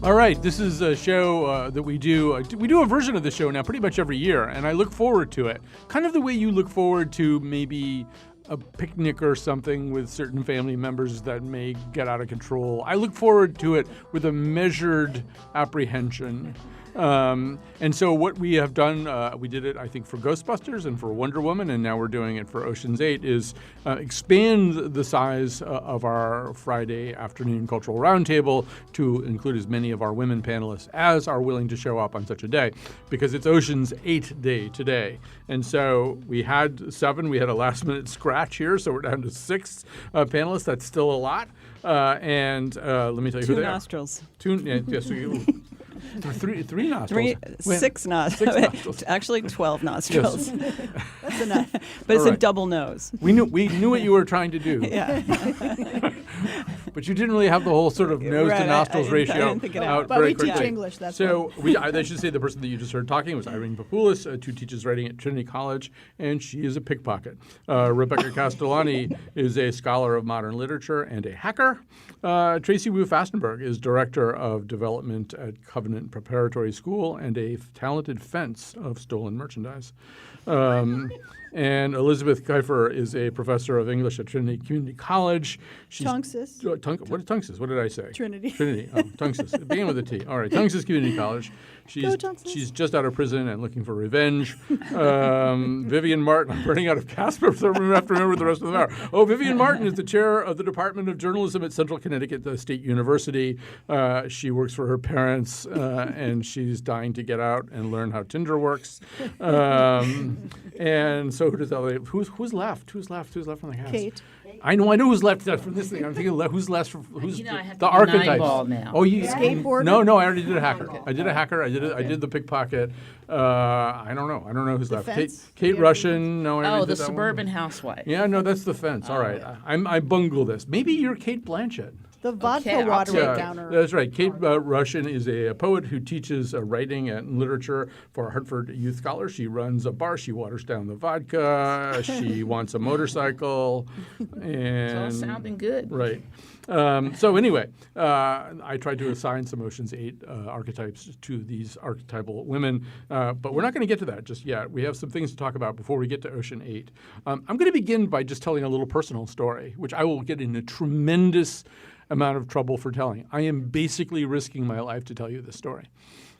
All right, this is a show that we do. We do a version of the show now pretty much every year, and I look forward to it. Kind of the way you look forward to maybe a picnic or something with certain family members that may get out of control. I look forward to it with a measured apprehension. And so what we have done, we did it, I think, for Ghostbusters and for Wonder Woman, and now we're doing it for Ocean's 8, is expand the size of our Friday afternoon cultural roundtable to include as many of our women panelists as are willing to show up on such a day, because it's Ocean's 8 day today. And so we had 7. We had a last-minute scratch here, so we're down to 6 panelists. That's still a lot. And let me tell you who they are. 2 nostrils. Yes, Three nostrils. 6 nostrils. Actually, 12 nostrils. Yes. That's enough. But it's a double nose. We knew what you were trying to do. Yeah. But you didn't really have the whole sort of nose to nostrils ratio out but very we quickly. teach English, that's so I should say the person that you just heard talking was Irene Papoulis, who teaches writing at Trinity College, and she is a pickpocket. Rebecca Castellani is a scholar of modern literature and a hacker. Tracy Wu Fastenberg is director of development at Covenant Preparatory School and a talented fence of stolen merchandise. And Elizabeth Kiefer is a professor of English at Trinity Community College. Tunxus. What is Tunxus? What did I say? Trinity. Trinity. Oh, Tunxus. It began with a T. All right. Tunxus Community College. She's just out of prison and looking for revenge. Vivian Martin. I'm running out of Casper, so I'm going to have to remember the rest of the hour. Oh, Vivian Martin is the chair of the Department of Journalism at Central Connecticut State University. She works for her parents, and she's dying to get out and learn how Tinder works. And so who's left? Who's left from the cast? Kate. I know who's left from this thing. I'm thinking who's left from who's I have the to be archetypes. eyeball now. Oh, you Skateboarder? No, I already did a hacker. Okay. I did a hacker. I did the pickpocket. I don't know who's left. Fence? Kate Russian. No, I already did The that suburban one. housewife. Yeah, no, that's the fence. All right, I bungle this. Maybe you're Kate Blanchett. The vodka Okay, water Yeah, downer. that's right. Kate Russian is a poet who teaches writing and literature for Hartford Youth Scholars. She runs a bar. She waters down the vodka. She wants a motorcycle. And It's all sounding good. Right. So anyway, I tried to assign some Ocean's 8 archetypes to these archetypal women, but we're not going to get to that just yet. We have some things to talk about before we get to Ocean 8. I'm going to begin by just telling a little personal story, which I will get in a tremendous amount of trouble for telling. I am basically risking my life to tell you this story.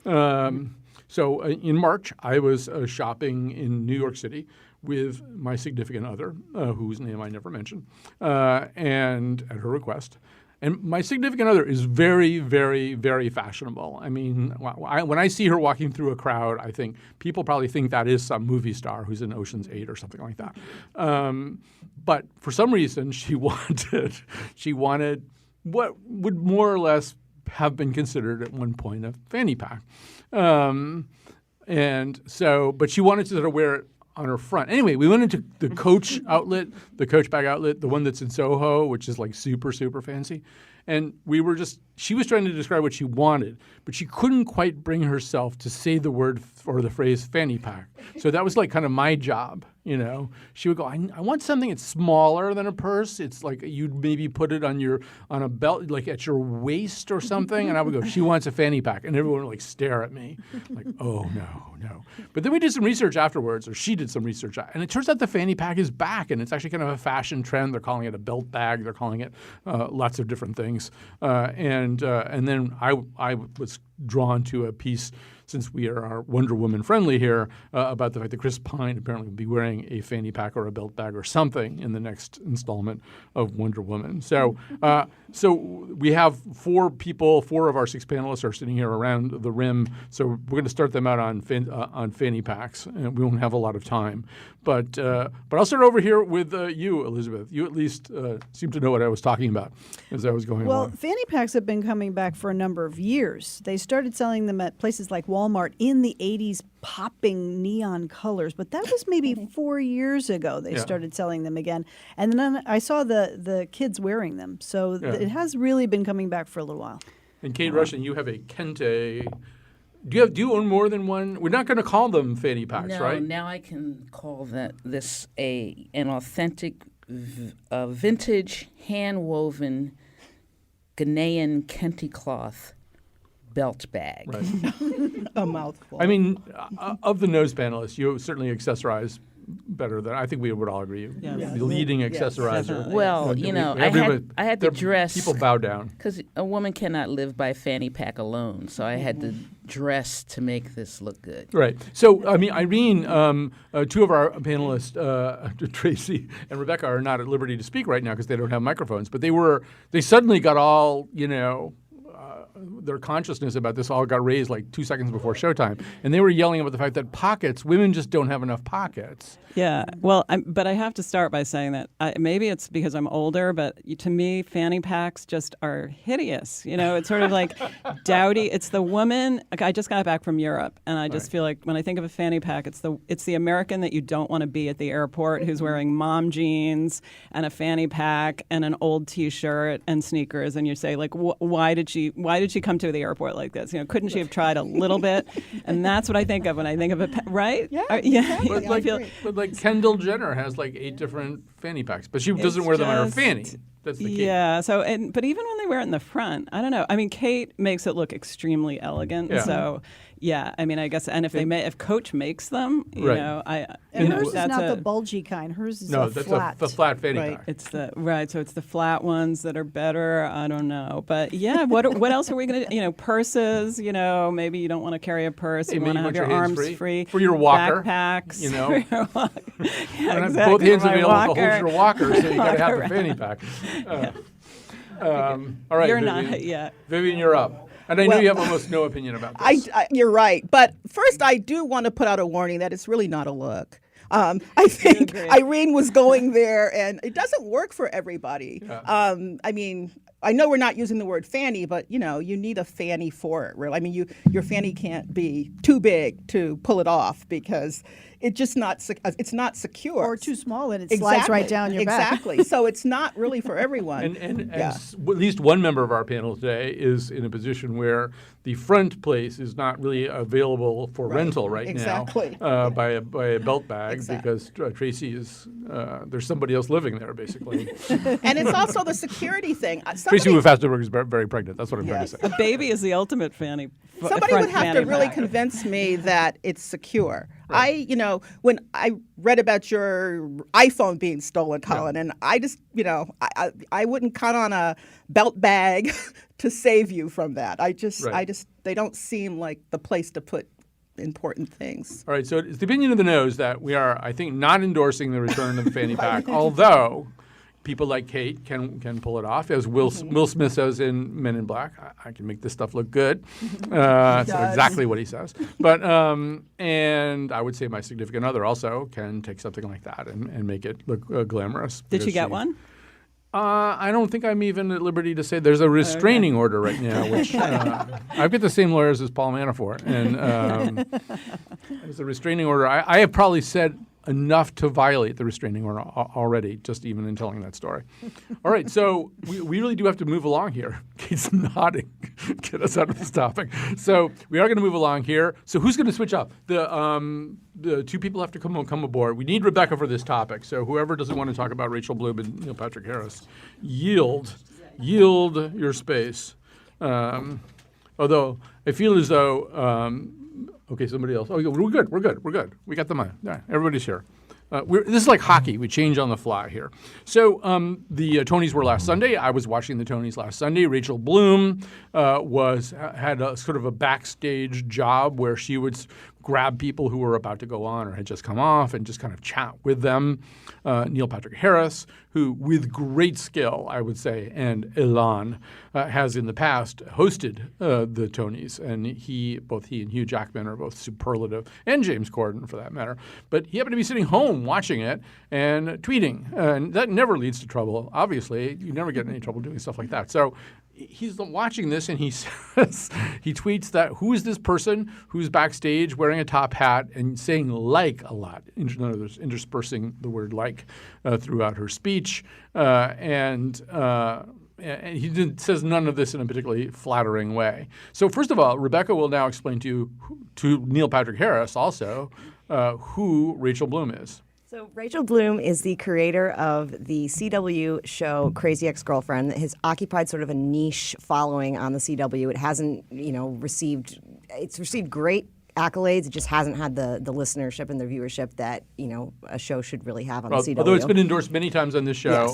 So in March, I was shopping in New York City with my significant other, whose name I never mentioned, and at her request. And my significant other is very, very, very fashionable. I mean, when I see her walking through a crowd, I think people probably think that is some movie star who's in Ocean's 8 or something like that. But for some reason, she wanted what would more or less have been considered at one point a fanny pack. And so, but she wanted to sort of wear it on her front. Anyway, we went into the Coach outlet, the Coach bag outlet, the one that's in Soho, which is like super, super fancy. And she was trying to describe what she wanted, but she couldn't quite bring herself to say the word or the phrase fanny pack. So that was like kind of my job, you know. She would go, I want something that's smaller than a purse. It's like you'd maybe put it on a belt, like at your waist or something. And I would go, she wants a fanny pack. And everyone would like stare at me like, oh, no. But then we did some research afterwards, or she did some research. And it turns out the fanny pack is back, and it's actually kind of a fashion trend. They're calling it a belt bag. They're calling it lots of different things. And then I was drawn to a piece, since we are Wonder Woman friendly here, about the fact that Chris Pine apparently will be wearing a fanny pack or a belt bag or something in the next installment of Wonder Woman. So we have 4 people. 4 of our 6 panelists are sitting here around the rim. So we're going to start them out on fanny packs, and we won't have a lot of time. But I'll start over here with you, Elizabeth. You at least seem to know what I was talking about as I was going along. Well, fanny packs have been coming back for a number of years. They started selling them at places like Walmart in the 80s, popping neon colors. But that was maybe 4 years ago they started selling them again. And then I saw the kids wearing them. So it has really been coming back for a little while. And Kate Russian, you have a Kente. Do you own more than one? We're not going to call them fanny packs, right? No, now I can call this an authentic, vintage, hand-woven Ghanaian kente cloth belt bag. Right. A mouthful. I mean, of the nose panelists, you certainly accessorize better than I think we would all agree. Yes. The leading Yes. accessorizer. Definitely. Well, I had to dress People bow down. because a woman cannot live by fanny pack alone. So I had to dress to make this look good. Right. So, I mean, Irene, two of our panelists, Tracy and Rebecca, are not at liberty to speak right now because they don't have microphones. But they suddenly got all, their consciousness about this all got raised like 2 seconds before showtime. And they were yelling about the fact that women just don't have enough pockets. Yeah, well, but I have to start by saying that maybe it's because I'm older, but to me, fanny packs just are hideous. It's sort of like dowdy. It's the woman. Like, I just got back from Europe, and I just feel like when I think of a fanny pack, it's the American that you don't want to be at the airport, who's wearing mom jeans and a fanny pack and an old T-shirt and sneakers, and you say like, why did she come to the airport like this? Couldn't she have tried a little bit? And that's what I think of when I think of right? Yeah, Yeah. But like Kendall Jenner has like 8 different fanny packs, but she doesn't wear them on her fanny. That's the key. Yeah. So, but even when they wear it in the front, I don't know. I mean, Kate makes it look extremely elegant. Yeah. So, yeah. I mean, I guess, and if Coach makes them, Right. And hers is that's not the bulgy kind. Hers is a flat. the flat fanny Right. pack. It's so it's the flat ones that are better. I don't know, but yeah. What else are we gonna? Purses. Maybe you don't want to carry a purse. Hey, You maybe want to you have want your your hands arms free free for your walker, backpacks. For your walker. Yeah, And exactly. both hands My available to walker. hold your walker, so you got to have the Walker. fanny pack. All right, You're Vivian. not. Yeah. Vivian, you're up. And I know Well, you have almost no opinion about this. You're right. But first, I do want to put out a warning that it's really not a look. I think agree. Irene was going there, and it doesn't work for everybody. Yeah. I mean, I know we're not using the word fanny, but you need a fanny for it. Really, I mean, your fanny can't be too big to pull it off because it's just not. It's not secure. Or too small and it slides right down your back. Exactly. So it's not really for everyone. And Yeah. at least one member of our panel today is in a position where the front place is not really available for rental right Exactly. now by a belt bag Exactly. because Tracy is there's somebody else living there basically. And it's also the security thing. Tracy Fastenberg is very pregnant. That's what I'm Yes. trying to say. A baby is the ultimate fanny. Somebody front would have fanny to really pack. convince me that it's secure. When I read about your iPhone being stolen, Colin, and I just, I wouldn't count on a belt bag to save you from that. They don't seem like the place to put important things. All right, so it's the opinion of the nose that we are, I think, not endorsing the return of the fanny pack, although people like Kate can pull it off, as Will Smith says in Men in Black. I can make this stuff look good. That's exactly what he says. But and I would say my significant other also can take something like that and make it look glamorous. Did she get one? I don't think I'm even at liberty to say there's a restraining order right now, which I've got the same lawyers as Paul Manafort, and there's a restraining order. I have probably said enough to violate the restraining order already, just even in telling that story. All right, so we really do have to move along here. Kate's nodding. Get us out of this topic. So we are going to move along here. So who's going to switch up? The two people have to come aboard. We need Rebecca for this topic. So whoever doesn't want to talk about Rachel Bloom and Neil Patrick Harris, yield your space. Although I feel as though okay, somebody else. Oh, we're good. We got the money. All right, everybody's here. This is like hockey. We change on the fly here. So the Tonys were last Sunday. I was watching the Tonys last Sunday. Rachel Bloom had a sort of a backstage job where she would grab people who were about to go on or had just come off and just kind of chat with them. Neil Patrick Harris, who with great skill, I would say, and elan, has in the past hosted the Tonys. And both he and Hugh Jackman are both superlative, and James Corden for that matter. But he happened to be sitting home watching it and tweeting. And that never leads to trouble. Obviously, you never get in any trouble doing stuff like that. So he's watching this and he tweets that who is this person who's backstage wearing a top hat and saying like a lot, interspersing the word like throughout her speech. And he says none of this in a particularly flattering way. So first of all, Rebecca will now explain to Neil Patrick Harris also who Rachel Bloom is. So Rachel Bloom is the creator of the CW show Crazy Ex-Girlfriend that has occupied sort of a niche following on the CW. It hasn't, it's received great accolades. It just hasn't had the listenership and the viewership that, a show should really have on the CW. Although it's been endorsed many times on this show,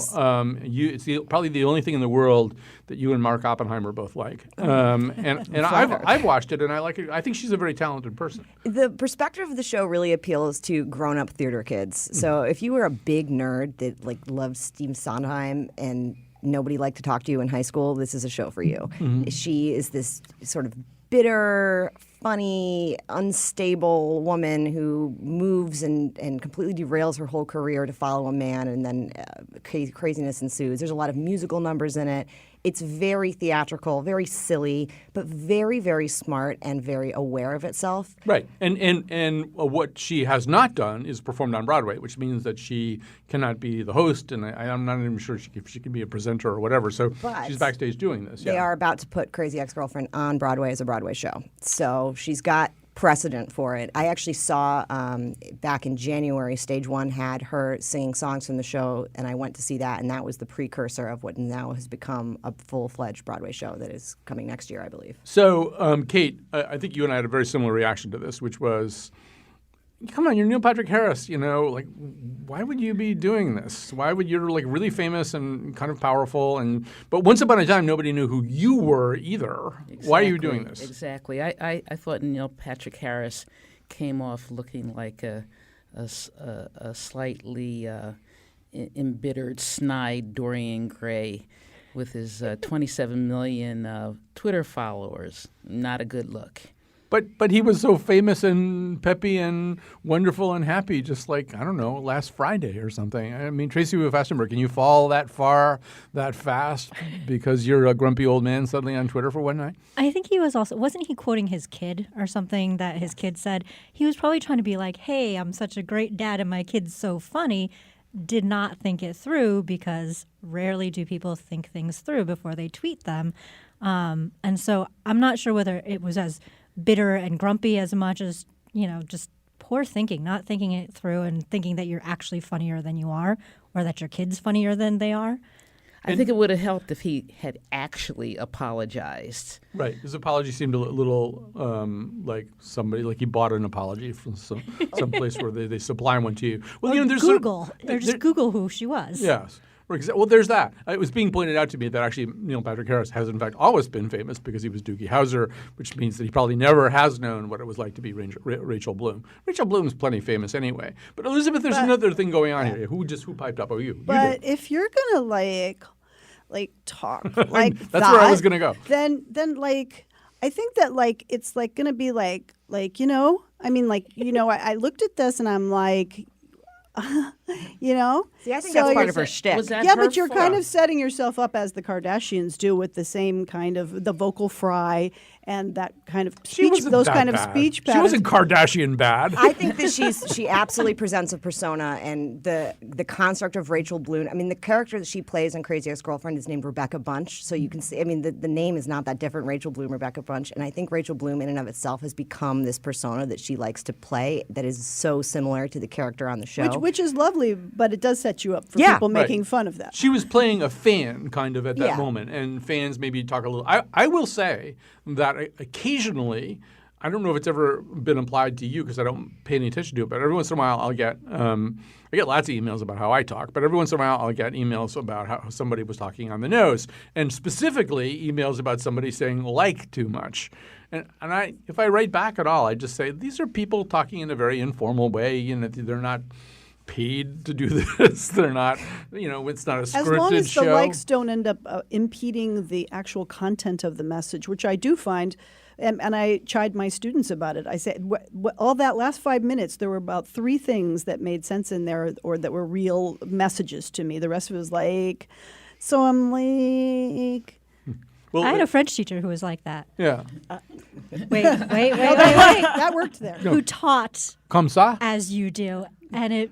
Yes. It's probably the only thing in the world that you and Mark Oppenheimer both like. And I've watched it, and I like it. I think she's a very talented person. The perspective of the show really appeals to grown-up theater kids. So if you were a big nerd that loved Steve Sondheim and nobody liked to talk to you in high school, this is a show for you. She is this sort of bitter, funny, unstable woman who moves and completely derails her whole career to follow a man, and then craziness ensues. There's a lot of musical numbers in it. It's very theatrical, very silly, but very, very smart and very aware of itself. Right. And what she has not done is performed on Broadway, which means that she cannot be the host, and I'm not even sure if she can be a presenter or whatever. So But she's backstage doing this. They are about to put Crazy Ex-Girlfriend on Broadway as a Broadway show. So she's got precedent for it. I actually saw back in January, Stage One had her singing songs from the show, and I went to see that, and that was the precursor of what now has become a full-fledged Broadway show that is coming next year, I believe. So, Kate, I think you and I had a very similar reaction to this, which was, come on, you're Neil Patrick Harris, why would you be doing this? Why would you're really famous and kind of powerful, but once upon a time nobody knew who you were either. Exactly. Why are you doing this? Exactly. I thought Neil Patrick Harris came off looking like a slightly embittered, snide Dorian Gray with his 27 million Twitter followers. Not a good look. But he was so famous and peppy and wonderful and happy, just like, I don't know, last Friday or something. I mean, Tracy Fastenberg, can you fall that far, that fast, because you're a grumpy old man suddenly on Twitter for one night? I think he was also, wasn't he quoting his kid or something that his kid said? He was probably trying to be like, hey, I'm such a great dad and my kid's so funny. Did not think it through, because rarely do people think things through before they tweet them. And so I'm not sure whether it was as bitter and grumpy as much as, just poor thinking, not thinking it through and thinking that you're actually funnier than you are, or that your kid's funnier than they are. I think it would have helped if he had actually apologized. Right. His apology seemed a little like he bought an apology from some place where they supply one to you. Well, there's Google. Just Google who she was. Yes. Well, there's that. It was being pointed out to me that actually Neil Patrick Harris has, in fact, always been famous because he was Doogie Howser, which means that he probably never has known what it was like to be Rachel Bloom. Rachel Bloom's plenty famous anyway. But Elizabeth, there's another thing going on here. Who piped up? Oh, you. But if you're gonna talk like that's where I was gonna go. Then I think that it's gonna be I looked at this and I'm like. See, I think that's part of her shtick. Was that Yeah, her but you're fault? kind of setting yourself up as the Kardashians do with the same kind of the vocal fry and that kind of She speech, wasn't those that kind of bad. speech She patterns. wasn't Kardashian bad. I think that she absolutely presents a persona, and the construct of Rachel Bloom. I mean, the character that she plays in Crazy Ex-Girlfriend is named Rebecca Bunch, so you can see. I mean, the name is not that different. Rachel Bloom, Rebecca Bunch, and I think Rachel Bloom, in and of itself, has become this persona that she likes to play that is so similar to the character on the show. which is lovely, but it does set you up for Yeah. people Right. making fun of that. She was playing a fan kind of at that Yeah. moment, and fans maybe talk a little. I will say that occasionally, I don't know if it's ever been applied to you because I don't pay any attention to it, but every once in a while I'll get I get lots of emails about how I talk, but every once in a while I'll get emails about how somebody was talking on the nose, and specifically emails about somebody saying like too much. And if I write back at all, I just say these are people talking in a very informal way. They're not paid to do this. They're not, it's not a scripted show. As long as the likes don't end up impeding the actual content of the message, which I do find, and I chide my students about it. I say, all that last 5 minutes, there were about 3 things that made sense in there or that were real messages to me. The rest of it was like, so I'm like... Well, I had a French teacher who was like that. yeah. Wait. That worked there. Who taught Comme ça? as you do. And it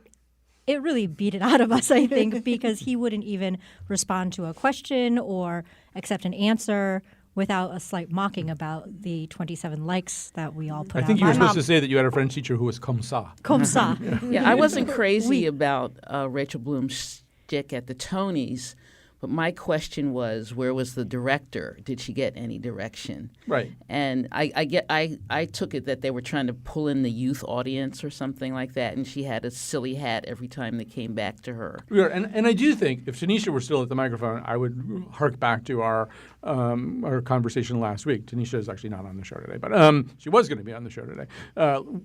really beat it out of us, I think, because he wouldn't even respond to a question or accept an answer without a slight mocking about the 27 likes that we all put out. I think you were My supposed mom- to say that you had a French teacher who was comme ça. Comme ça. Yeah, I wasn't crazy about Rachel Bloom's shtick at the Tonys, but my question was, where was the director? Did she get any direction? Right. And I took it that they were trying to pull in the youth audience or something like that, and she had a silly hat every time they came back to her. Yeah, and I do think if Tanisha were still at the microphone, I would hark back to our conversation last week. Tanisha is actually not on the show today, but she was going to be on the show today,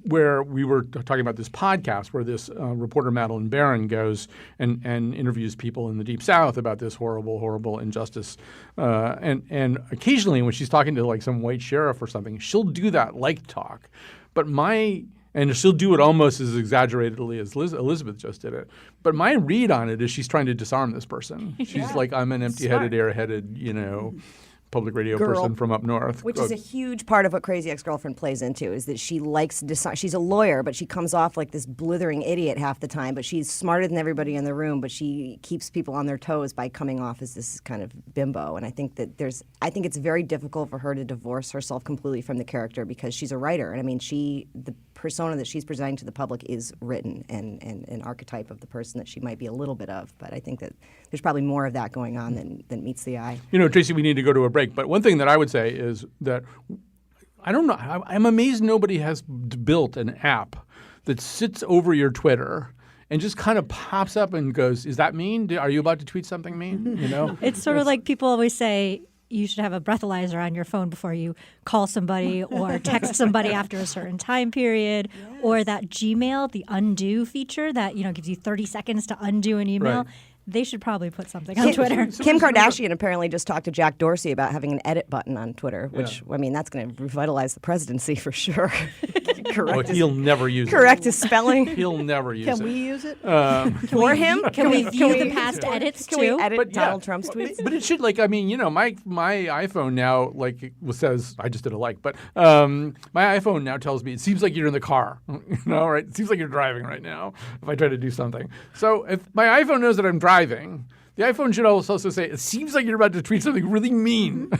where we were talking about this podcast where this reporter Madeline Barron goes and interviews people in the Deep South about this horrible injustice. And occasionally when she's talking to like some white sheriff or something, she'll do that like talk. But and she'll do it almost as exaggeratedly as Elizabeth just did it. But my read on it is she's trying to disarm this person. She's like, I'm an empty-headed, airheaded, public radio Girl. person from up north. Which is a huge part of what Crazy Ex-Girlfriend plays into, is that she likes she's a lawyer, but she comes off like this blithering idiot half the time, but she's smarter than everybody in the room, but she keeps people on their toes by coming off as this kind of bimbo. And I think that I think it's very difficult for her to divorce herself completely from the character because she's a writer. And I mean, the persona that she's presenting to the public is written and an archetype of the person that she might be a little bit of. But I think that there's probably more of that going on than meets the eye. Tracy, we need to go to a break. But one thing that I would say is that I don't know. I'm amazed nobody has built an app that sits over your Twitter and just kind of pops up and goes, "Is that mean? Are you about to tweet something mean?" It's sort of like people always say you should have a breathalyzer on your phone before you call somebody or text somebody after a certain time period, or that Gmail, the undo feature that gives you 30 seconds to undo an email. Right. They should probably put something on Twitter. Kim Kardashian apparently just talked to Jack Dorsey about having an edit button on Twitter, which, I mean, that's going to revitalize the presidency for sure. He'll never use it. Correct his spelling. He'll never use it. Can we use it? For him? Can we view the past edits Can too? we edit But yeah. Donald Trump's tweets? But it should, my iPhone now, says, I just did a like, but my iPhone now tells me, it seems like you're in the car, right? It seems like you're driving right now if I try to do something. So if my iPhone knows that I'm driving, the iPhone should also say, it seems like you're about to tweet something really mean.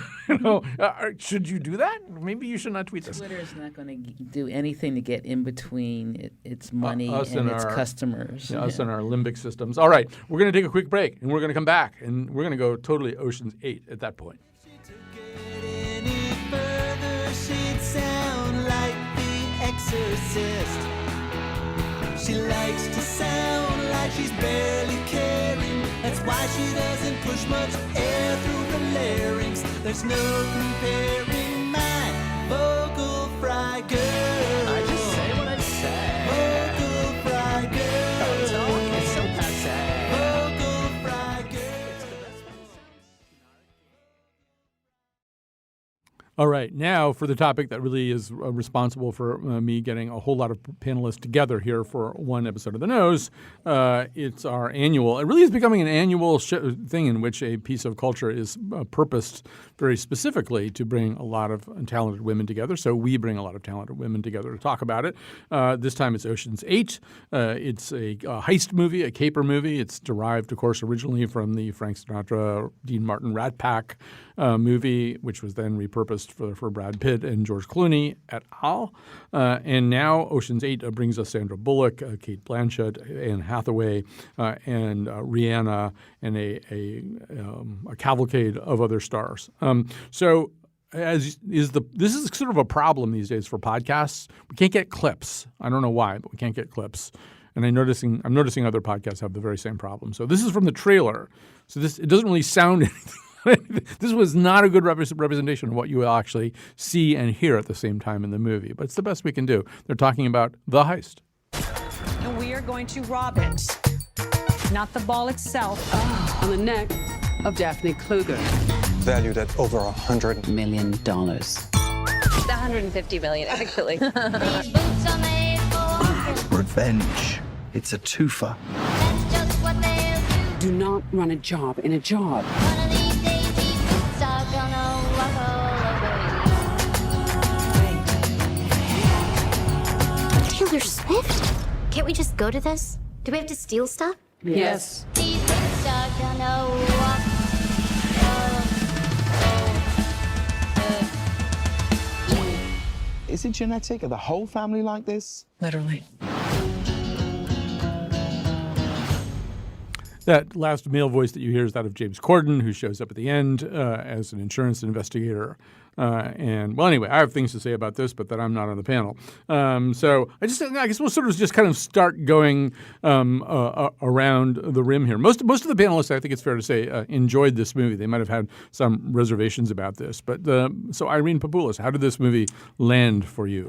Should you do that? Maybe you should not tweet this. Twitter is not going to do anything to get in between its money Us and and its our- customers. Us and our limbic systems. All right, we're going to take a quick break, and we're going to come back, and we're going to go totally Ocean's 8 at that point. Any further, she'd sound like The Exorcist. She likes to sound like she's barely caring. That's why she doesn't push much air through the larynx. There's no comparing my vocal fry girl. I just say what I say. Vocal fry girl. It's so passe. Vocal fry girl. All right, now for the topic that really is responsible for me getting a whole lot of panelists together here for one episode of The Nose. It's our annual. It really is becoming an annual thing in which a piece of culture is purposed very specifically to bring a lot of talented women together. So we bring a lot of talented women together to talk about it. This time it's Ocean's 8. It's a heist movie, a caper movie. It's derived, of course, originally from the Frank Sinatra, Dean Martin Rat Pack movie, which was then repurposed for Brad Pitt and George Clooney et al. And now Ocean's 8 brings us Sandra Bullock, Kate Blanchett, Anne Hathaway, and Rihanna, and a cavalcade of other stars. So this is sort of a problem these days for podcasts. We can't get clips. I don't know why, but we can't get clips. And I'm noticing other podcasts have the very same problem. So this is from the trailer. So it doesn't really sound anything. This was not a good representation of what you will actually see and hear at the same time in the movie, but it's the best we can do. They're talking about the heist. And we are going to rob it, not the ball itself. On the neck of Daphne Kluger. Valued at over $100 million. It's 150 million, actually. Revenge. It's a twofer. Do not run a job in a job. Taylor Swift? Can't we just go to this? Do we have to steal stuff? Yes. Is it genetic? Are the whole family like this? Literally. That last male voice that you hear is that of James Corden, who shows up at the end as an insurance investigator. And well, anyway, I have things to say about this, but that I'm not on the panel. So I guess we'll sort of just kind of start going around the rim here. Most of the panelists, I think it's fair to say, enjoyed this movie. They might have had some reservations about this, but so Irene Papoulis, how did this movie land for you?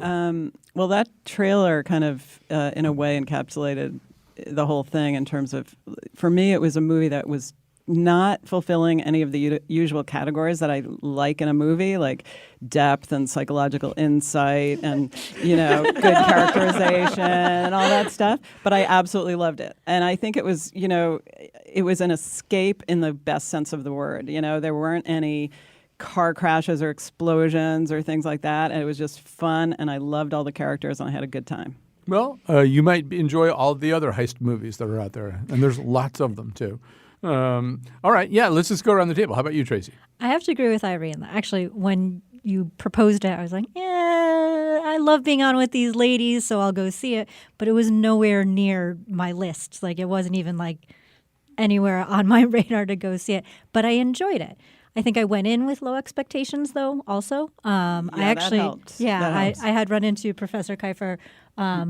Well, that trailer kind of, in a way, encapsulated the whole thing in terms of, for me, it was a movie that was not fulfilling any of the usual categories that I like in a movie, like depth and psychological insight and, good characterization and all that stuff. But I absolutely loved it. And I think it was, it was an escape in the best sense of the word. There weren't any car crashes or explosions or things like that. And it was just fun. And I loved all the characters and I had a good time. Well, you might enjoy all the other heist movies that are out there. And there's lots of them, too. All right. Yeah, let's just go around the table. How about you, Tracy? I have to agree with Irene. Actually, when you proposed it, I was like, I love being on with these ladies, so I'll go see it. But it was nowhere near my list. Like, it wasn't even like anywhere on my radar to go see it. But I enjoyed it. I think I went in with low expectations, though, also. I actually, that helped. I had run into Professor Kiefer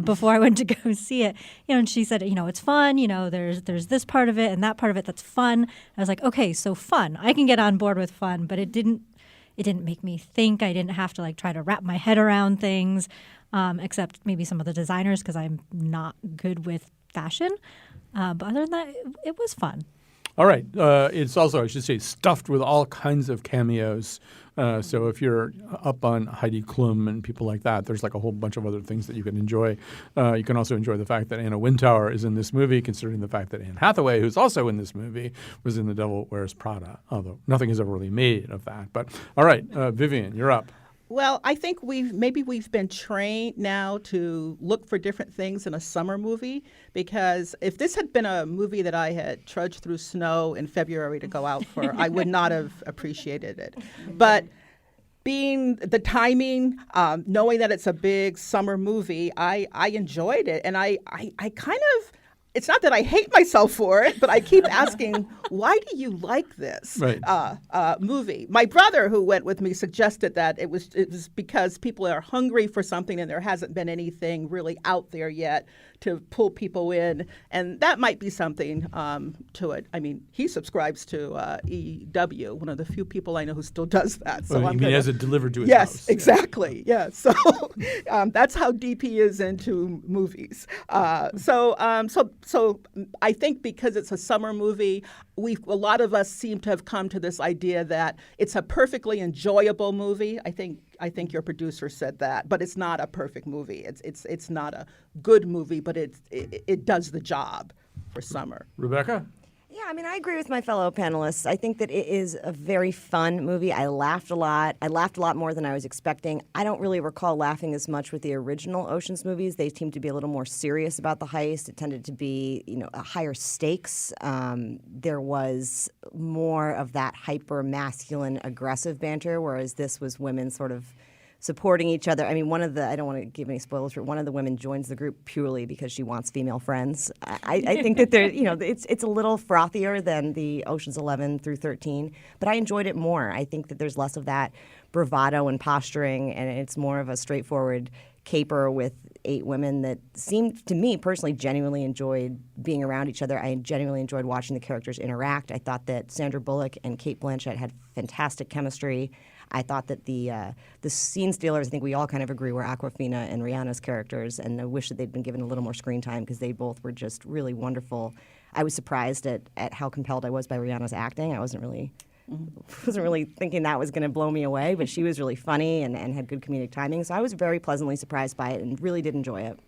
before I went to go see it, and she said, it's fun, there's this part of it and that part of it that's fun. I was like, okay, so fun. I can get on board with fun, but it didn't make me think. I didn't have to try to wrap my head around things, except maybe some of the designers because I'm not good with fashion. But other than that, it was fun. All right. It's also, I should say, stuffed with all kinds of cameos. So if you're up on Heidi Klum and people like that, there's a whole bunch of other things that you can enjoy. You can also enjoy the fact that Anna Wintour is in this movie, considering the fact that Anne Hathaway, who's also in this movie, was in The Devil Wears Prada, although nothing is ever really made of that. But all right, Vivian, you're up. Well, I think we've been trained now to look for different things in a summer movie, because if this had been a movie that I had trudged through snow in February to go out for, I would not have appreciated it. But being the timing, knowing that it's a big summer movie, I enjoyed it. And I kind of, it's not that I hate myself for it, but I keep asking, why do you like this movie? My brother, who went with me, suggested that it was because people are hungry for something and there hasn't been anything really out there yet to pull people in, and that might be something to it. I mean, he subscribes to EW, one of the few people I know who still does that. So you mean has it delivered to his house? Yes, exactly. Yeah. So that's how deep he is into movies. So I think because it's a summer movie, a lot of us seem to have come to this idea that it's a perfectly enjoyable movie. I think your producer said that, but it's not a perfect movie. It's not a good movie, but it does the job for summer. Rebecca? Yeah, I mean, I agree with my fellow panelists. I think that it is a very fun movie. I laughed a lot. I laughed a lot more than I was expecting. I don't really recall laughing as much with the original Ocean's movies. They seemed to be a little more serious about the heist. It tended to be, a higher stakes. There was more of that hyper-masculine, aggressive banter, whereas this was women sort of supporting each other. I mean, I don't want to give any spoilers, but one of the women joins the group purely because she wants female friends. I think that it's a little frothier than the Ocean's 11 through 13, but I enjoyed it more. I think that there's less of that bravado and posturing, and it's more of a straightforward caper with 8 women that seemed, to me personally, genuinely enjoyed being around each other. I genuinely enjoyed watching the characters interact. I thought that Sandra Bullock and Cate Blanchett had fantastic chemistry. I thought that the scene stealers, I think we all kind of agree, were Awkwafina and Rihanna's characters, and I wish that they'd been given a little more screen time because they both were just really wonderful. I was surprised at how compelled I was by Rihanna's acting. I wasn't really thinking that was going to blow me away, but she was really funny and had good comedic timing, so I was very pleasantly surprised by it and really did enjoy it.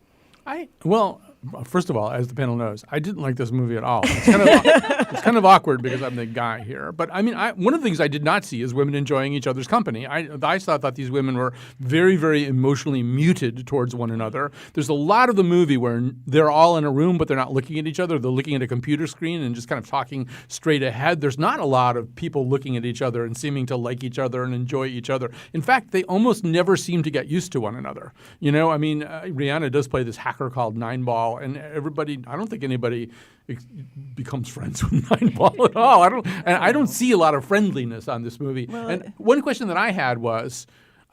first of all, as the panel knows, I didn't like this movie at all. It's kind of awkward because I'm the guy here. But I mean, one of the things I did not see is women enjoying each other's company. I thought these women were very, very emotionally muted towards one another. There's a lot of the movie where they're all in a room, but they're not looking at each other. They're looking at a computer screen and just kind of talking straight ahead. There's not a lot of people looking at each other and seeming to like each other and enjoy each other. In fact, they almost never seem to get used to one another. You know, I mean, Rihanna does play this hacker called Nineball, and everybody, I don't think anybody becomes friends with Nineball at all. I don't see a lot of friendliness on this movie. Well, and one question that I had was,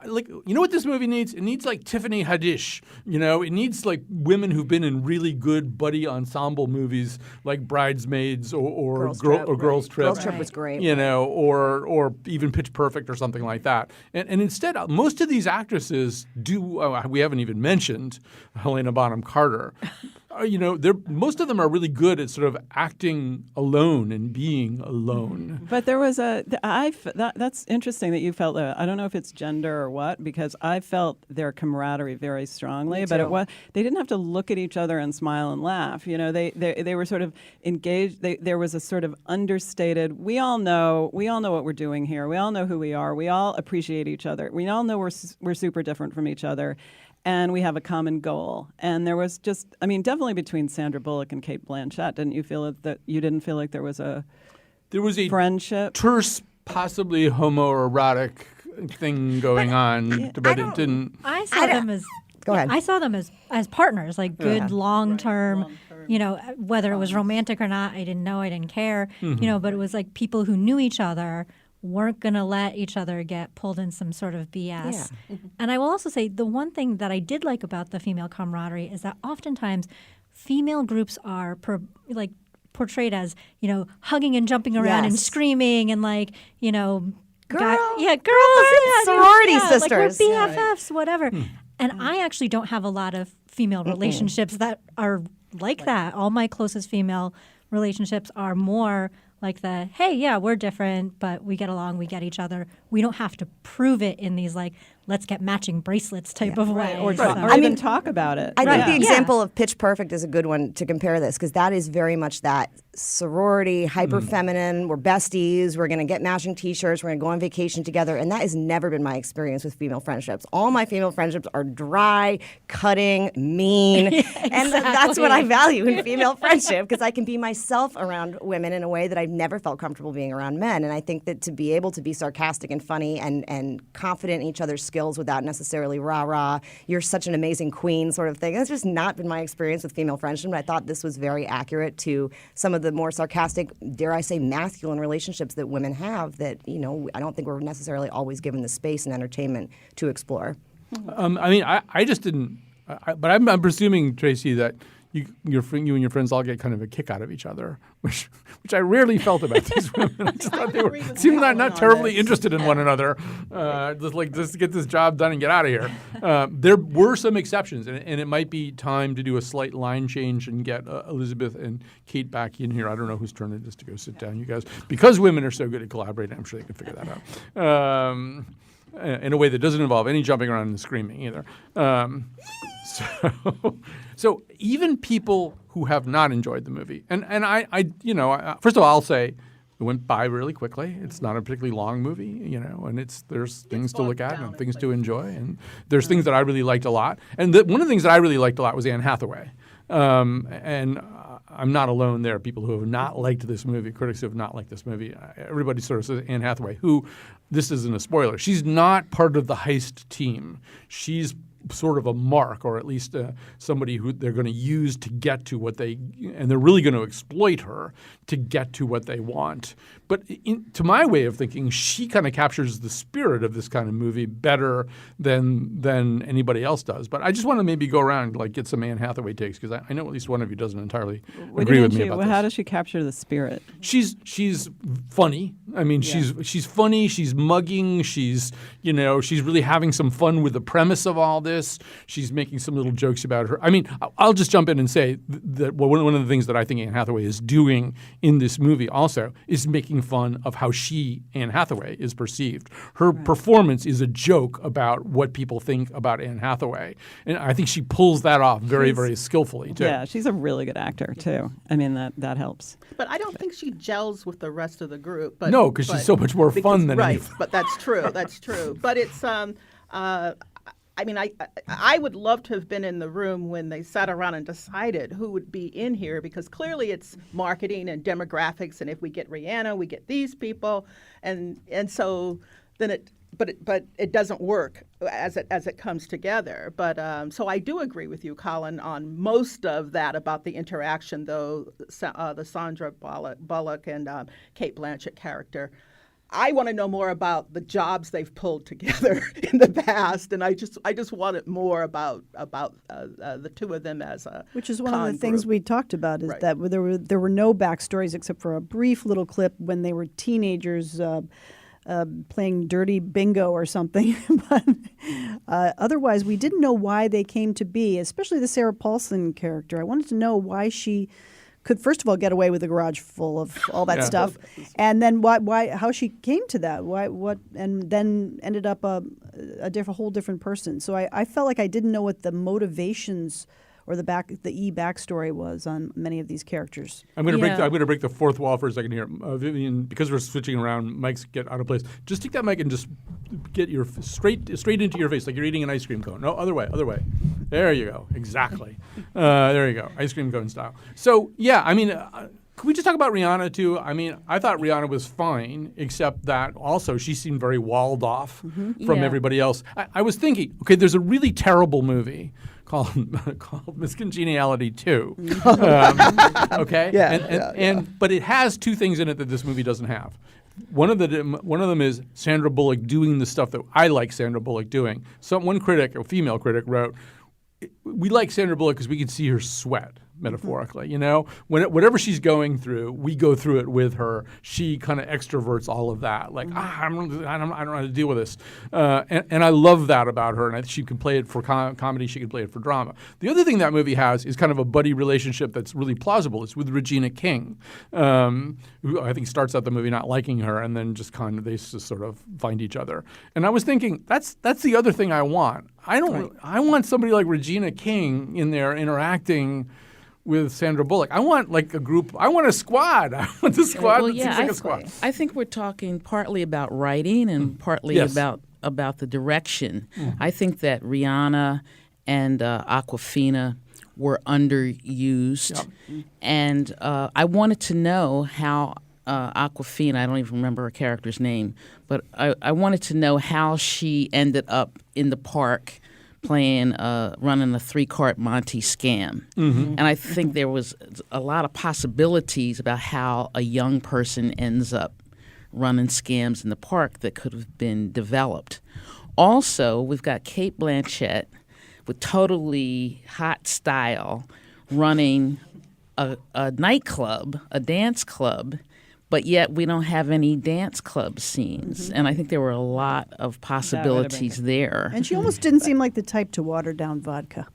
like, you know what this movie needs? It needs like Tiffany Haddish. You know, it needs like women who've been in really good buddy ensemble movies like Bridesmaids or Girls Trip. Girls Trip was great. You know, or even Pitch Perfect or something like that. And instead, most of these actresses do. We haven't even mentioned Helena Bonham Carter. You know, most of them are really good at sort of acting alone and being alone. But there was that's interesting that you felt that. I don't know if it's gender or what, because I felt their camaraderie very strongly. But they didn't have to look at each other and smile and laugh. You know, they were sort of engaged. There was a sort of understated. We all know what we're doing here. We all know who we are. We all appreciate each other. We all know we're super different from each other. And we have a common goal. And there was just, I mean, definitely between Sandra Bullock and Cate Blanchett, didn't you feel that you didn't feel like there was a friendship? Terse, possibly homoerotic thing going on, but it didn't. I saw them as. Go ahead. I saw them as partners, like good long-term. You know, whether it was romantic or not, I didn't know. I didn't care. Mm-hmm. You know, but it was like people who knew each other weren't going to let each other get pulled in some sort of BS. Yeah. And I will also say the one thing that I did like about the female camaraderie is that oftentimes female groups are portrayed as, you know, hugging and jumping around and screaming and like, you know, girls, sorority sisters. Like we're BFFs, whatever. And I actually don't have a lot of female relationships that are like that. All my closest female relationships are more like hey, yeah, we're different, but we get along, we get each other. We don't have to prove it in these like, let's get matching bracelets type of way. Or even talk about it. I think the example of Pitch Perfect is a good one to compare this, because that is very much that sorority, hyper feminine, we're besties, we're going to get matching T-shirts, we're going to go on vacation together, and that has never been my experience with female friendships. All my female friendships are dry, cutting, mean, and that's what I value in female friendship, because I can be myself around women in a way that I've never felt comfortable being around men. And I think that to be able to be sarcastic and funny and confident in each other's skills without necessarily rah-rah, you're such an amazing queen sort of thing, that's just not been my experience with female friendship. I thought this was very accurate to some of the more sarcastic, dare I say, masculine relationships that women have that, you know, I don't think we're necessarily always given the space and entertainment to explore. I mean, I just didn't. But I'm presuming, Tracy, that you and your friends all get kind of a kick out of each other, which I rarely felt about these women. I just thought they seemed not terribly interested in one another. Just get this job done and get out of here. There were some exceptions, and it might be time to do a slight line change and get Elizabeth and Kate back in here. I don't know whose turn it is to go sit down, you guys. Because women are so good at collaborating, I'm sure they can figure that out. In a way that doesn't involve any jumping around and screaming either. So even people who have not enjoyed the movie, and I first of all, I'll say it went by really quickly. It's not a particularly long movie, you know, and there's things to look at and things to enjoy, and there's things that I really liked a lot. And one of the things that I really liked a lot was Anne Hathaway. And I'm not alone there. People who have not liked this movie, critics who have not liked this movie, everybody sort of says Anne Hathaway, who, this isn't a spoiler, she's not part of the heist team. She's sort of a mark, or at least somebody who they're going to use to get to what and they're really going to exploit her to get to what they want. But to my way of thinking, she kind of captures the spirit of this kind of movie better than anybody else does. But I just want to maybe go around and get some Anne Hathaway takes, because I know at least one of you doesn't entirely agree with me about this. How does she capture the spirit? She's funny. I mean, she's funny. She's mugging. She's really having some fun with the premise of all this. this. She's making some little jokes about her. I mean, I'll just jump in and say that one of the things that I think Anne Hathaway is doing in this movie also is making fun of how Anne Hathaway, is perceived. Her performance is a joke about what people think about Anne Hathaway. And I think she pulls that off very, very skillfully, too. Yeah, she's a really good actor, too. I mean, that helps. But I don't think she gels with the rest of the group. But, no, because she's so much more fun than right. But that's true. That's true. But it's I mean, I would love to have been in the room when they sat around and decided who would be in here, because clearly it's marketing and demographics, and if we get Rihanna, we get these people, and so then but it doesn't work as it comes together. But so I do agree with you, Colin, on most of that about the interaction, though the Sandra Bullock and Cate Blanchett character. I want to know more about the jobs they've pulled together in the past, and I just wanted more about the two of them as a which is one of the things we talked about is that there were no backstories except for a brief little clip when they were teenagers playing dirty bingo or something. But otherwise, we didn't know why they came to be, especially the Sarah Paulson character. I wanted to know why she could, first of all, get away with a garage full of all that stuff, and then how she came to that, and then ended up a whole different person. So I felt like I didn't know what the motivations or the backstory was on many of these characters. I'm going to break the fourth wall for a second here, Vivian, because we're switching around. Mics get out of place. Just take that mic and just get your straight into your face, like you're eating an ice cream cone. No, other way. There you go. Exactly. There you go. Ice cream cone style. So yeah, I mean. Can we just talk about Rihanna, too? I mean, I thought Rihanna was fine, except that also she seemed very walled off from everybody else. I was thinking, okay, there's a really terrible movie called Miss Congeniality 2. Okay? But it has two things in it that this movie doesn't have. One of them is Sandra Bullock doing the stuff that I like Sandra Bullock doing. One critic, a female critic, wrote, we like Sandra Bullock because we can see her sweat. Metaphorically, you know, whatever she's going through, we go through it with her. She kind of extroverts all of that, like I don't know how to deal with this, and I love that about her. And she can play it for comedy, she can play it for drama. The other thing that movie has is kind of a buddy relationship that's really plausible. It's with Regina King, who I think starts out the movie not liking her, and then just kind of they just sort of find each other. And I was thinking that's the other thing I want. I want somebody like Regina King in there interacting with Sandra Bullock. I want like a group. I want a squad. I want the squad that seems like a squad. I think we're talking partly about writing and partly about the direction. I think that Rihanna and Awkwafina were underused, and I wanted to know how Awkwafina, I don't even remember her character's name, but I wanted to know how she ended up in the park running a 3-cart Monte scam. And I think there was a lot of possibilities about how a young person ends up running scams in the park that could have been developed. Also, we've got Cate Blanchett with totally hot style running a nightclub, a dance club, but yet we don't have any dance club scenes. And I think there were a lot of possibilities there. And she almost didn't seem like the type to water down vodka.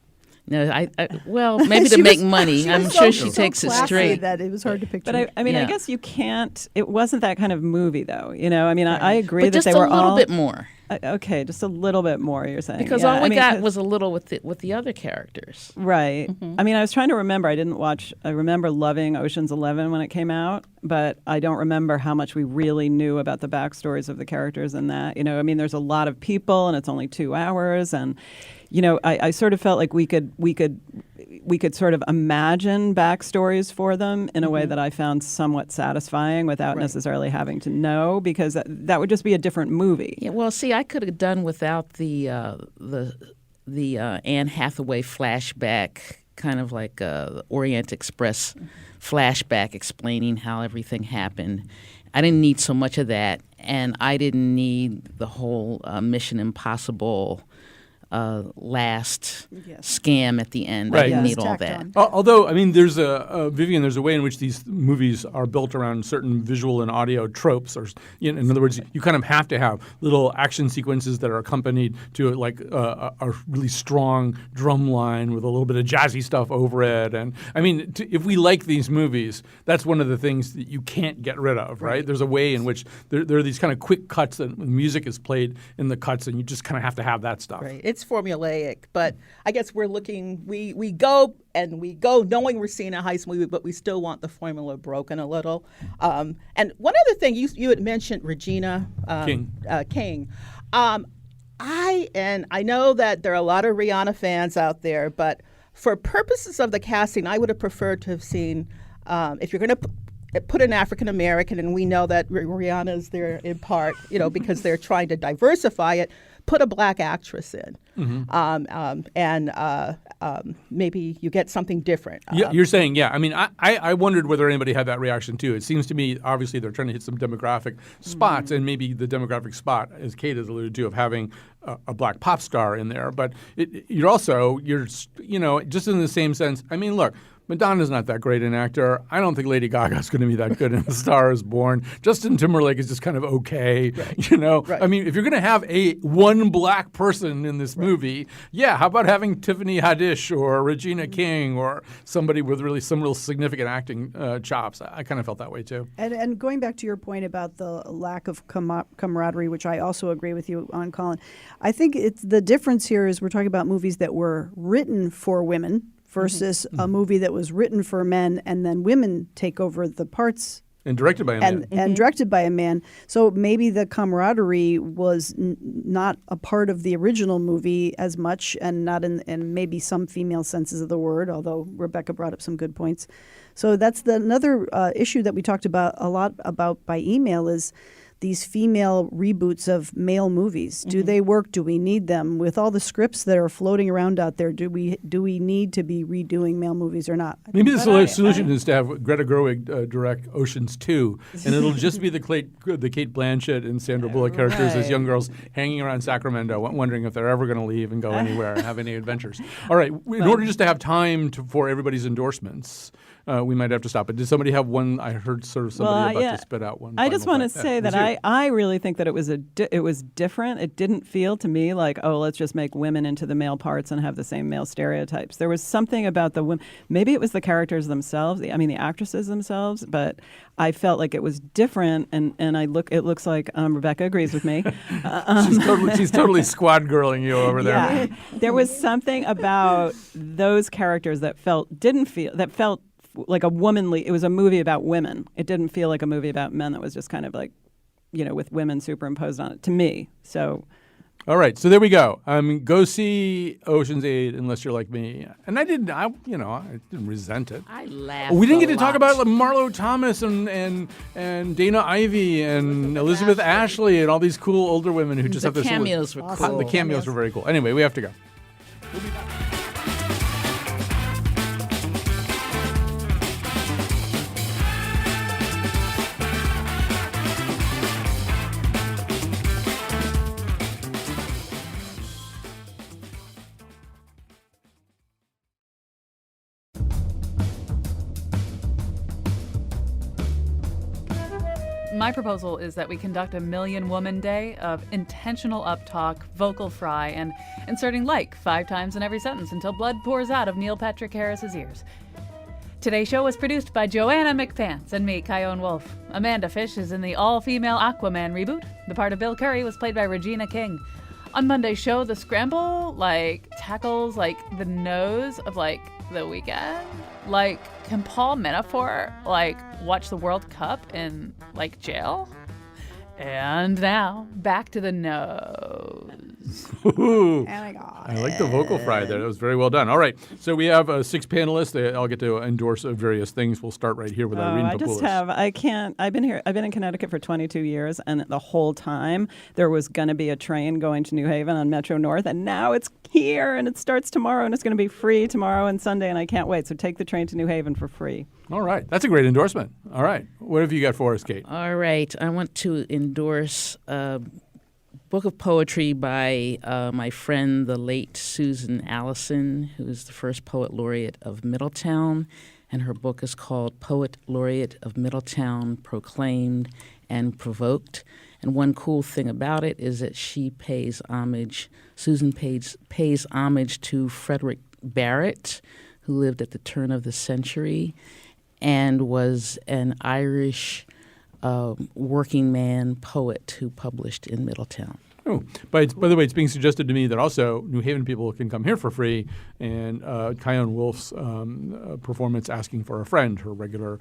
No, well, maybe to make money. I'm sure she takes it straight. That it was hard to picture. But I mean, I guess you can't. It wasn't that kind of movie, though. You know, I mean, I agree but that they were all just a little bit more. Okay, just a little bit more. You're saying because all we got was a little with the other characters, right? I mean, I was trying to remember. I remember loving Ocean's 11 when it came out, but I don't remember how much we really knew about the backstories of the characters in that. You know, I mean, there's a lot of people, and it's only 2 hours, and you know, I sort of felt like we could sort of imagine backstories for them in a way that I found somewhat satisfying without necessarily having to know, because that would just be a different movie. Yeah, well, see, I could have done without the Anne Hathaway flashback, kind of like the Orient Express flashback explaining how everything happened. I didn't need so much of that, and I didn't need the whole Mission Impossible last scam at the end. Right. I didn't Yes, need all tacked that. on. Although, I mean, there's Vivian, there's a way in which these movies are built around certain visual and audio tropes. Or, in other words, you kind of have to have little action sequences that are accompanied to like a really strong drum line with a little bit of jazzy stuff over it. And I mean, if we like these movies, that's one of the things that you can't get rid of, right? There's a way in which there are these kind of quick cuts that music is played in the cuts, and you just kind of have to have that stuff. Right. It's formulaic, but I guess we're looking. We go knowing we're seeing a heist movie, but we still want the formula broken a little. And one other thing you had mentioned, Regina King. I know that there are a lot of Rihanna fans out there, but for purposes of the casting, I would have preferred to have seen if you're going to put an African American, and we know that Rihanna is there in part, because they're trying to diversify it. Put a black actress in, and maybe you get something different. You're saying, I mean, I wondered whether anybody had that reaction too. It seems to me, obviously, they're trying to hit some demographic spots, and maybe the demographic spot, as Kate has alluded to, of having a black pop star in there. But you're just in the same sense. I mean, look. Madonna's not that great an actor. I don't think Lady Gaga's going to be that good in A Star Is Born. Justin Timberlake is just kind of okay, Right. I mean, if you're going to have one black person in this movie, how about having Tiffany Haddish or Regina King or somebody with really some real significant acting chops? I kind of felt that way too. And going back to your point about the lack of camaraderie, which I also agree with you on, Colin, I think the difference here is we're talking about movies that were written for women versus a movie that was written for men and then women take over the parts. And directed by a man. And directed by a man. So maybe the camaraderie was not a part of the original movie as much, and not in maybe some female senses of the word, although Rebecca brought up some good points. So that's another issue that we talked about a lot about by email is these female reboots of male movies. Do they work? Do we need them? With all the scripts that are floating around out there, do we need to be redoing male movies or not? Maybe the solution is to have Greta Gerwig direct Ocean's 2, and it'll just be the Kate Blanchett and Sandra Bullock characters as young girls hanging around Sacramento, wondering if they're ever going to leave and go anywhere and have any adventures. All right, in order just to have time for everybody's endorsements, we might have to stop. But did somebody have one? I heard sort of somebody about to spit out one. I just want to say that I really think that it was different. It didn't feel to me like, oh, let's just make women into the male parts and have the same male stereotypes. There was something about the women. Maybe it was the characters themselves. The actresses themselves. But I felt like it was different. And it looks like Rebecca agrees with me. She's totally squad girling you over there. Yeah. There was something about those characters that felt like a womanly. It was a movie about women. It didn't feel like a movie about men that was just kind of like, with women superimposed on it to me. So, all right. So there we go. Go see Ocean's 8 unless you're like me. And I didn't resent it. I laughed. We didn't get to talk about Marlo Thomas and Dana Ivey and Elizabeth Ashley and all these cool older women who just have this. The cameos were cool. The cameos were very cool. Anyway, we have to go. We'll be back. My proposal is that we conduct a Million Woman Day of intentional uptalk, vocal fry, and inserting like 5 times in every sentence until blood pours out of Neil Patrick Harris's ears. Today's show was produced by Joanna McFance and me, Kyone Wolfe. Amanda Fish is in the all-female Aquaman reboot. The part of Bill Curry was played by Regina King. On Monday's show, The Scramble, tackles, the nose of, the weekend. Can Paul Manafort, watch the World Cup in, jail? And now, back to the nose. Oh my God. I like the vocal fry there. That was very well done. All right. So we have 6 panelists. They all get to endorse various things. We'll start right here with Irene Papoulis. I've been in Connecticut for 22 years, and the whole time there was going to be a train going to New Haven on Metro North, and now it's here, and it starts tomorrow, and it's going to be free tomorrow and Sunday, and I can't wait. So take the train to New Haven for free. All right. That's a great endorsement. All right. What have you got for us, Kate? All right. I want to endorse book of poetry by my friend, the late Susan Allison, who is the first poet laureate of Middletown. And her book is called Poet Laureate of Middletown, Proclaimed and Provoked. And one cool thing about it is that Susan pays homage to Frederick Barrett, who lived at the turn of the century and was an Irish working man poet who published in Middletown. Oh, by the way, it's being suggested to me that also New Haven people can come here for free, and Kyone Wolf's performance Asking for a Friend, her regular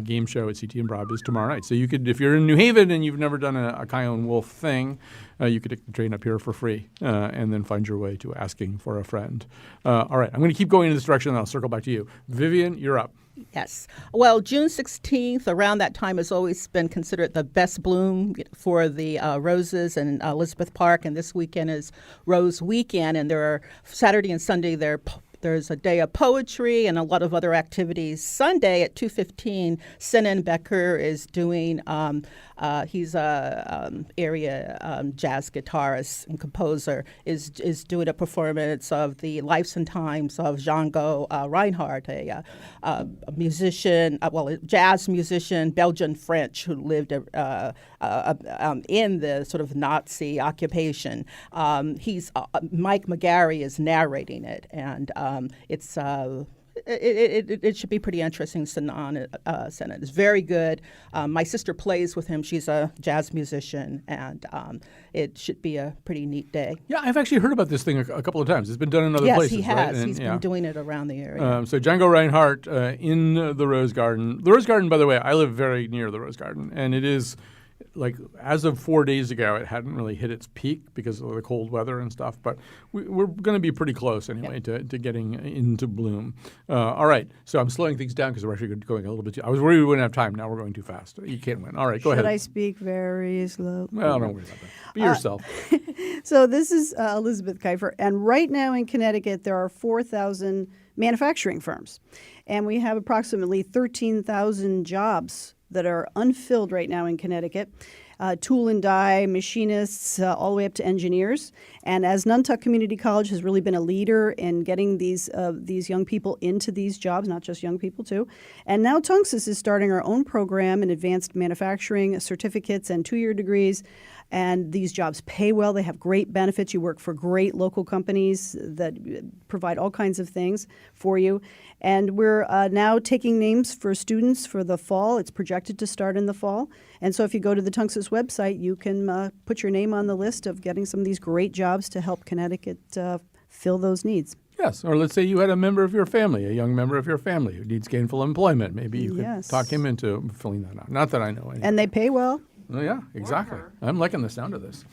game show at CT Improv, is tomorrow night. So you could, if you're in New Haven and you've never done a Kyone Wolf thing, you could take the train up here for free and then find your way to Asking for a Friend. All right, I'm going to keep going in this direction, and I'll circle back to you. Vivian, you're up. Yes. Well, June 16th, around that time, has always been considered the best bloom for the roses in Elizabeth Park. And this weekend is Rose Weekend. And there are Saturday and Sunday there's a day of poetry and a lot of other activities. Sunday at 2:15, Sinan Becker is doing, he's a area jazz guitarist and composer, is doing a performance of the Lives and Times of Django Reinhardt, a musician, a jazz musician, Belgian-French, who lived in the sort of Nazi occupation. Mike McGarry is narrating it, and it should be pretty interesting. Senate is very good. My sister plays with him. She's a jazz musician, and it should be a pretty neat day. Yeah, I've actually heard about this thing a couple of times. It's been done in other places. Yes, he has. Right? He's been doing it around the area. So Django Reinhardt in the Rose Garden. The Rose Garden, by the way, I live very near the Rose Garden, and it is like as of 4 days ago, it hadn't really hit its peak because of the cold weather and stuff. But we're going to be pretty close anyway to getting into bloom. All right. So I'm slowing things down because we're actually going a little bit too. I was worried we wouldn't have time. Now we're going too fast. You can't win. All right. Go ahead. Should I speak very slow? Well, don't worry about that. Be yourself. So this is Elizabeth Kiefer. And right now in Connecticut, there are 4,000 manufacturing firms. And we have approximately 13,000 jobs that are unfilled right now in Connecticut. Tool and die, machinists, all the way up to engineers. And as Nantucket Community College has really been a leader in getting these young people into these jobs, not just young people too. And now Tunxus is starting our own program in advanced manufacturing, certificates and 2-year degrees. And these jobs pay well. They have great benefits. You work for great local companies that provide all kinds of things for you. And we're now taking names for students for the fall. It's projected to start in the fall. And so if you go to the Tunxus website, you can put your name on the list of getting some of these great jobs to help Connecticut fill those needs. Yes, or let's say you had a member of your family, a young member of your family who needs gainful employment. Maybe you could talk him into filling that out. Not that I know anything. And they pay well. Oh, yeah, exactly. I'm liking the sound of this.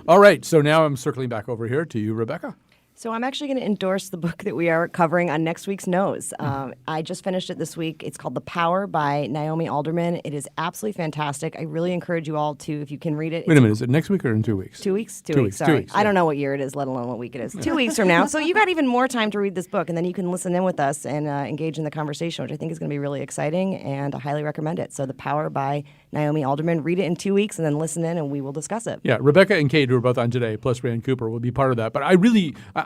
All right, so now I'm circling back over here to you, Rebecca. So I'm actually going to endorse the book that we are covering on next week's Nose. I just finished it this week. It's called The Power by Naomi Alderman. It is absolutely fantastic. I really encourage you all to, if you can read it. Wait a minute, is it next week or in 2 weeks? 2 weeks? 2 weeks, sorry. 2 weeks, yeah. I don't know what year it is, let alone what week it is. 2 weeks from now. So you got even more time to read this book, and then you can listen in with us and engage in the conversation, which I think is going to be really exciting, and I highly recommend it. So The Power by Naomi Alderman. Read it in 2 weeks, and then listen in, and we will discuss it. Yeah, Rebecca and Kate, who are both on today, plus Rand Cooper, will be part of that. But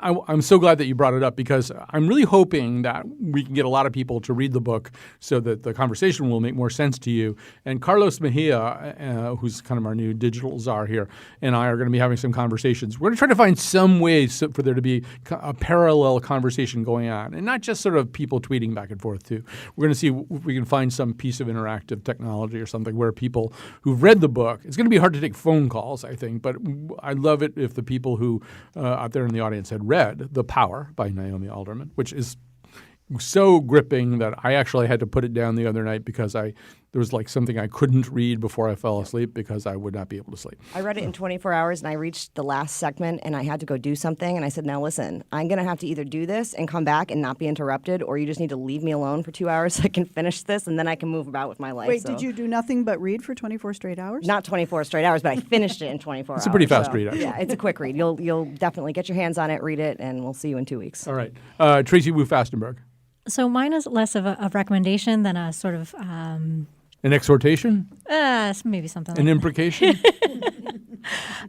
I'm so glad that you brought it up because I'm really hoping that we can get a lot of people to read the book so that the conversation will make more sense to you. And Carlos Mejia, who's kind of our new digital czar here, and I are going to be having some conversations. We're going to try to find some ways for there to be a parallel conversation going on and not just sort of people tweeting back and forth too. We're going to see if we can find some piece of interactive technology or something where people who've read the book, it's going to be hard to take phone calls, I think, but I'd love it if the people who out there in the audience had read The Power by Naomi Alderman, which is so gripping that I actually had to put it down the other night because there was like something I couldn't read before I fell asleep because I would not be able to sleep. I read it in 24 hours, and I reached the last segment, and I had to go do something. And I said, now listen, I'm going to have to either do this and come back and not be interrupted, or you just need to leave me alone for 2 hours so I can finish this, and then I can move about with my life. Wait, did you do nothing but read for 24 straight hours? Not 24 straight hours, but I finished it in 24 hours. It's a pretty fast read, actually. Yeah, it's a quick read. You'll definitely get your hands on it, read it, and we'll see you in 2 weeks. All right. Tracy Wu Fastenberg. So mine is less of a recommendation than a sort of an exhortation? maybe something an like imprecation?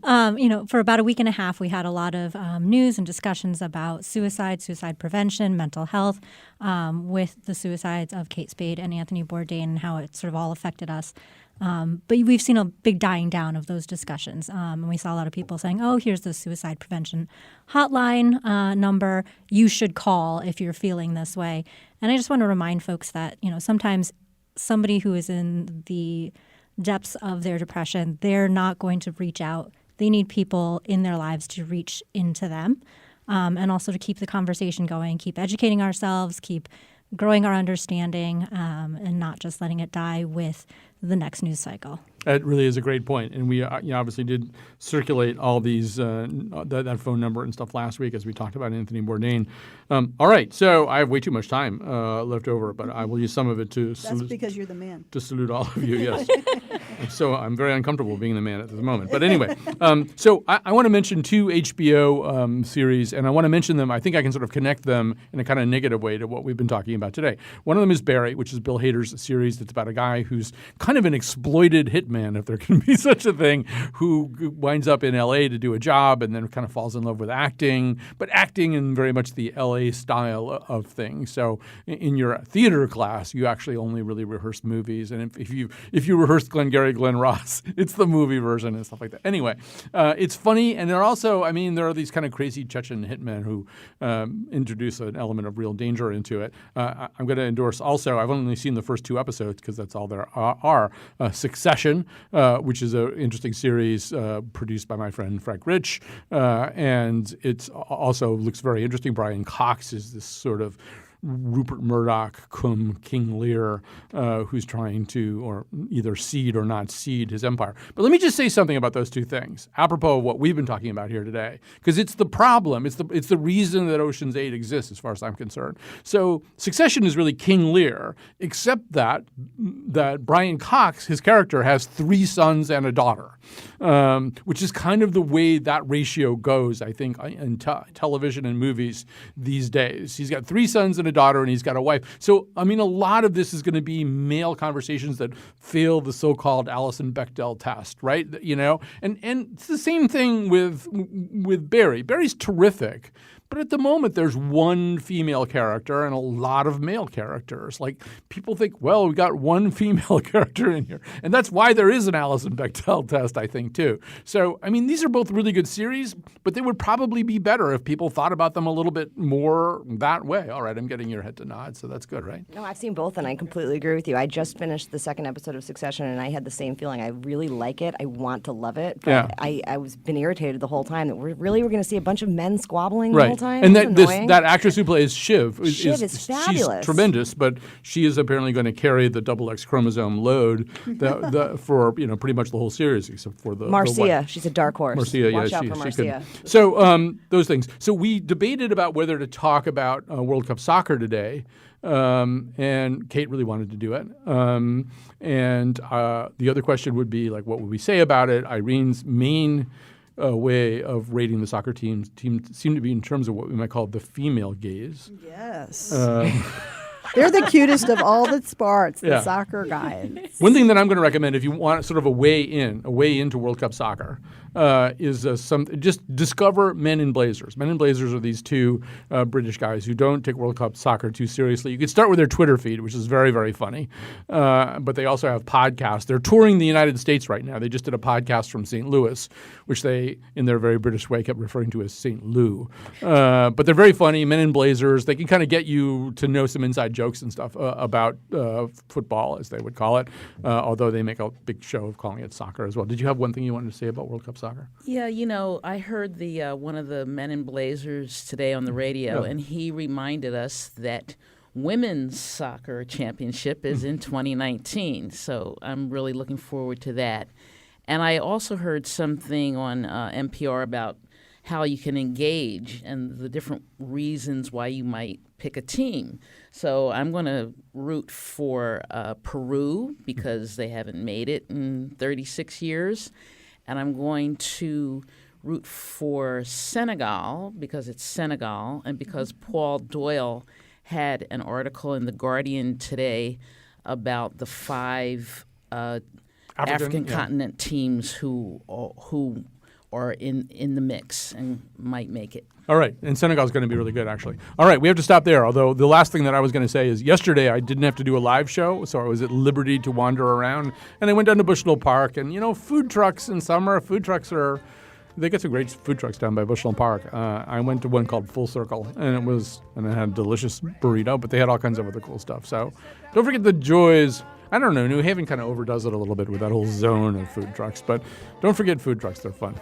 For about a week and a half, we had a lot of news and discussions about suicide prevention, mental health, with the suicides of Kate Spade and Anthony Bourdain and how it sort of all affected us. But we've seen a big dying down of those discussions. And we saw a lot of people saying, oh, here's the suicide prevention hotline number. You should call if you're feeling this way. And I just want to remind folks that, sometimes somebody who is in the depths of their depression, they're not going to reach out. They need people in their lives to reach into them, and also to keep the conversation going, keep educating ourselves, keep growing our understanding, and not just letting it die with the next news cycle. That really is a great point. And we obviously did circulate all these that phone number and stuff last week as we talked about Anthony Bourdain. All right. So I have way too much time left over, but I will use some of it to That's because you're the man. To salute all of you, yes. So I'm very uncomfortable being the man at the moment. But anyway, so I want to mention 2 HBO series, and I want to mention them. I think I can sort of connect them in a kind of negative way to what we've been talking about today. One of them is Barry, which is Bill Hader's series that's about a guy who's kind of an exploited hitman, if there can be such a thing, who winds up in L.A. to do a job and then kind of falls in love with acting, but acting in very much the L.A. style of things. So in your theater class, you actually only really rehearse movies, and if you rehearse Glengarry Glen Ross, it's the movie version and stuff like that. Anyway, it's funny, and there are these kind of crazy Chechen hitmen who introduce an element of real danger into it. I'm going to endorse also, I've only seen the first 2 episodes because that's all there are, Succession, which is an interesting series produced by my friend Frank Rich, and it also looks very interesting. Brian Cox is this sort of Rupert Murdoch cum King Lear, who's trying to or either cede or not cede his empire. But let me just say something about those 2 things, apropos of what we've been talking about here today, because it's the problem. It's the reason that Ocean's 8 exists, as far as I'm concerned. So Succession is really King Lear, except that Brian Cox, his character, has 3 sons and a daughter, which is kind of the way that ratio goes, I think, in television and movies these days. He's got 3 sons and a daughter, and he's got a wife. So, a lot of this is going to be male conversations that fail the so-called Alison Bechdel test, right? And it's the same thing with Barry. Barry's terrific. But at the moment, there's 1 female character and a lot of male characters. Like, people think, well, we got 1 female character in here. And that's why there is an Alison Bechdel test, I think, too. So, these are both really good series, but they would probably be better if people thought about them a little bit more that way. All right, I'm getting your head to nod, so that's good, right? No, I've seen both, and I completely agree with you. I just finished the 2nd episode of Succession, and I had the same feeling. I really like it. I want to love it. But yeah. I was been irritated the whole time that we're going to see a bunch of men squabbling right. the whole time. And that actress who plays Shiv is fabulous. She's tremendous, but she is apparently going to carry the double X chromosome load for pretty much the whole series, except for the Marcia. She's a dark horse. Marcia, Watch yeah, out for Marcia. So those things. So we debated about whether to talk about World Cup soccer today. And Kate really wanted to do it. And the other question would be, like, what would we say about it? Irene's main way of rating the soccer team seemed to be in terms of what we might call the female gaze. Yes. They're the cutest of all the sports, the soccer guys. One thing that I'm going to recommend if you want sort of a way into World Cup soccer, is just discover Men in Blazers. Men in Blazers are these 2 British guys who don't take World Cup soccer too seriously. You could start with their Twitter feed, which is very, very funny. But they also have podcasts. They're touring the United States right now. They just did a podcast from St. Louis, which they, in their very British way, kept referring to as St. Lou. But they're very funny. Men in Blazers. They can kind of get you to know some inside jokes and stuff about football, as they would call it, although they make a big show of calling it soccer as well. Did you have one thing you wanted to say about World Cup soccer? Yeah, I heard the one of the Men in Blazers today on the radio, and he reminded us that women's soccer championship is in 2019. So I'm really looking forward to that. And I also heard something on NPR about how you can engage and the different reasons why you might pick a team. So I'm going to root for Peru because they haven't made it in 36 years. And I'm going to root for Senegal because it's Senegal and because Paul Doyle had an article in The Guardian today about the 5 African continent teams who are in the mix and might make it. All right, and Senegal's going to be really good, actually. All right, we have to stop there, although the last thing that I was going to say is yesterday I didn't have to do a live show, so I was at liberty to wander around, and I went down to Bushnell Park, and, food trucks in summer, they get some great food trucks down by Bushnell Park. I went to one called Full Circle, and it had a delicious burrito, but they had all kinds of other cool stuff. So don't forget the joys. I don't know, New Haven kind of overdoes it a little bit with that whole zone of food trucks, but don't forget food trucks, they're fun.